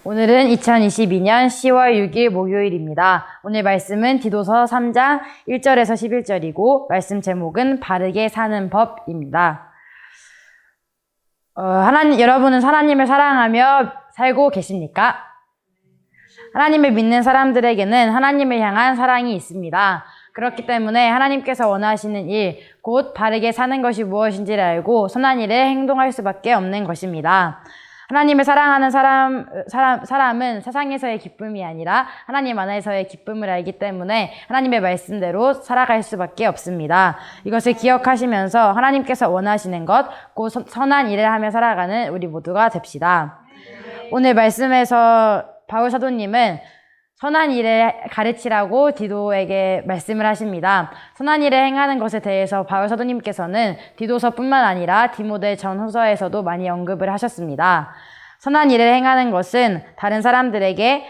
오늘은 2022년 10월 6일 목요일입니다. 오늘 말씀은 디도서 3장 1절에서 11절이고 말씀 제목은 바르게 사는 법입니다. 여러분은 하나님을 사랑하며 살고 계십니까? 하나님을 믿는 사람들에게는 하나님을 향한 사랑이 있습니다. 그렇기 때문에 하나님께서 원하시는 일, 곧 바르게 사는 것이 무엇인지를 알고 선한 일에 행동할 수밖에 없는 것입니다. 하나님을 사랑하는 사람은 세상에서의 기쁨이 아니라 하나님 안에서의 기쁨을 알기 때문에 하나님의 말씀대로 살아갈 수밖에 없습니다. 이것을 기억하시면서 하나님께서 원하시는 것, 곧 선한 일을 하며 살아가는 우리 모두가 됩시다. 오늘 말씀에서 바울 사도님은 선한 일을 가르치라고 디도에게 말씀을 하십니다. 선한 일을 행하는 것에 대해서 바울 사도님께서는 디도서뿐만 아니라 디모데 전후서에서도 많이 언급을 하셨습니다. 선한 일을 행하는 것은 다른 사람들에게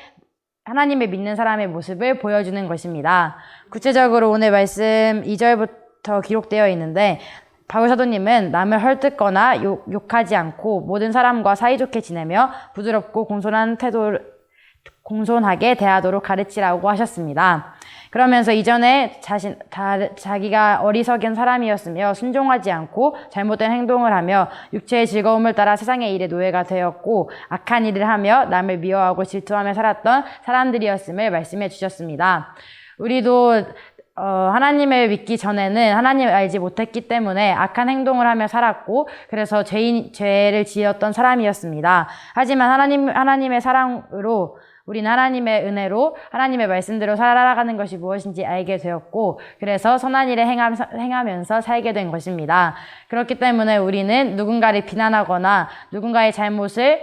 하나님을 믿는 사람의 모습을 보여주는 것입니다. 구체적으로 오늘 말씀 2절부터 기록되어 있는데 바울 사도님은 남을 헐뜯거나 욕하지 않고 모든 사람과 사이좋게 지내며 부드럽고 공손하게 대하도록 가르치라고 하셨습니다. 그러면서 이전에 자기가 어리석은 사람이었으며 순종하지 않고 잘못된 행동을 하며 육체의 즐거움을 따라 세상의 일에 노예가 되었고 악한 일을 하며 남을 미워하고 질투하며 살았던 사람들이었음을 말씀해 주셨습니다. 우리도 하나님을 믿기 전에는 하나님을 알지 못했기 때문에 악한 행동을 하며 살았고 그래서 죄를 지었던 사람이었습니다. 하지만 하나님의 사랑으로 우리는 하나님의 은혜로 하나님의 말씀대로 살아가는 것이 무엇인지 알게 되었고 그래서 선한 일을 행하면서 살게 된 것입니다. 그렇기 때문에 우리는 누군가를 비난하거나 누군가의 잘못을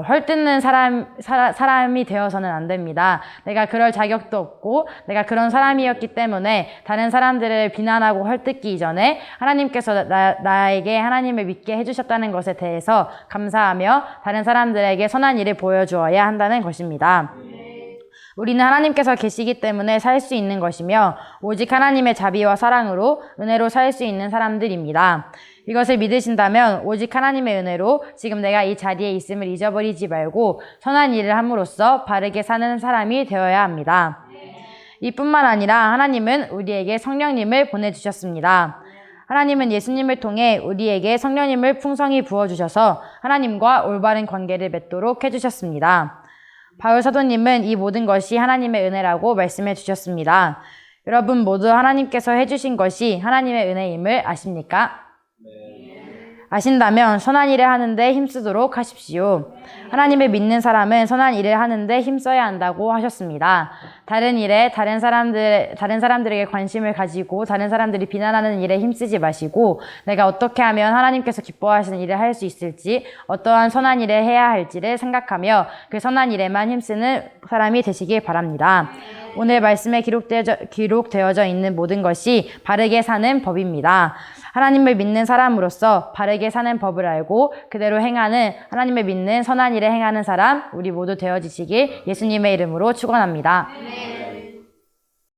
헐뜯는 사람이 되어서는 안 됩니다. 내가 그럴 자격도 없고 내가 그런 사람이었기 때문에 다른 사람들을 비난하고 헐뜯기 이전에 하나님께서 나에게 하나님을 믿게 해주셨다는 것에 대해서 감사하며 다른 사람들에게 선한 일을 보여주어야 한다는 것입니다. 우리는 하나님께서 계시기 때문에 살 수 있는 것이며 오직 하나님의 자비와 사랑으로 은혜로 살 수 있는 사람들입니다. 이것을 믿으신다면 오직 하나님의 은혜로 지금 내가 이 자리에 있음을 잊어버리지 말고 선한 일을 함으로써 바르게 사는 사람이 되어야 합니다. 이뿐만 아니라 하나님은 우리에게 성령님을 보내주셨습니다. 하나님은 예수님을 통해 우리에게 성령님을 풍성히 부어주셔서 하나님과 올바른 관계를 맺도록 해주셨습니다. 바울 사도님은 이 모든 것이 하나님의 은혜라고 말씀해 주셨습니다. 여러분 모두 하나님께서 해주신 것이 하나님의 은혜임을 아십니까? 아신다면 선한 일을 하는데 힘쓰도록 하십시오. 하나님을 믿는 사람은 선한 일을 하는데 힘써야 한다고 하셨습니다. 다른 일에 다른 사람들에게 관심을 가지고 다른 사람들이 비난하는 일에 힘쓰지 마시고 내가 어떻게 하면 하나님께서 기뻐하시는 일을 할 수 있을지 어떠한 선한 일을 해야 할지를 생각하며 그 선한 일에만 힘쓰는 사람이 되시길 바랍니다. 오늘 말씀에 기록되어져 있는 모든 것이 바르게 사는 법입니다. 하나님을 믿는 사람으로서 바르게 사는 법을 알고 그대로 행하는 하나님을 믿는 선한 일에 행하는 사람 우리 모두 되어지시길 예수님의 이름으로 축원합니다.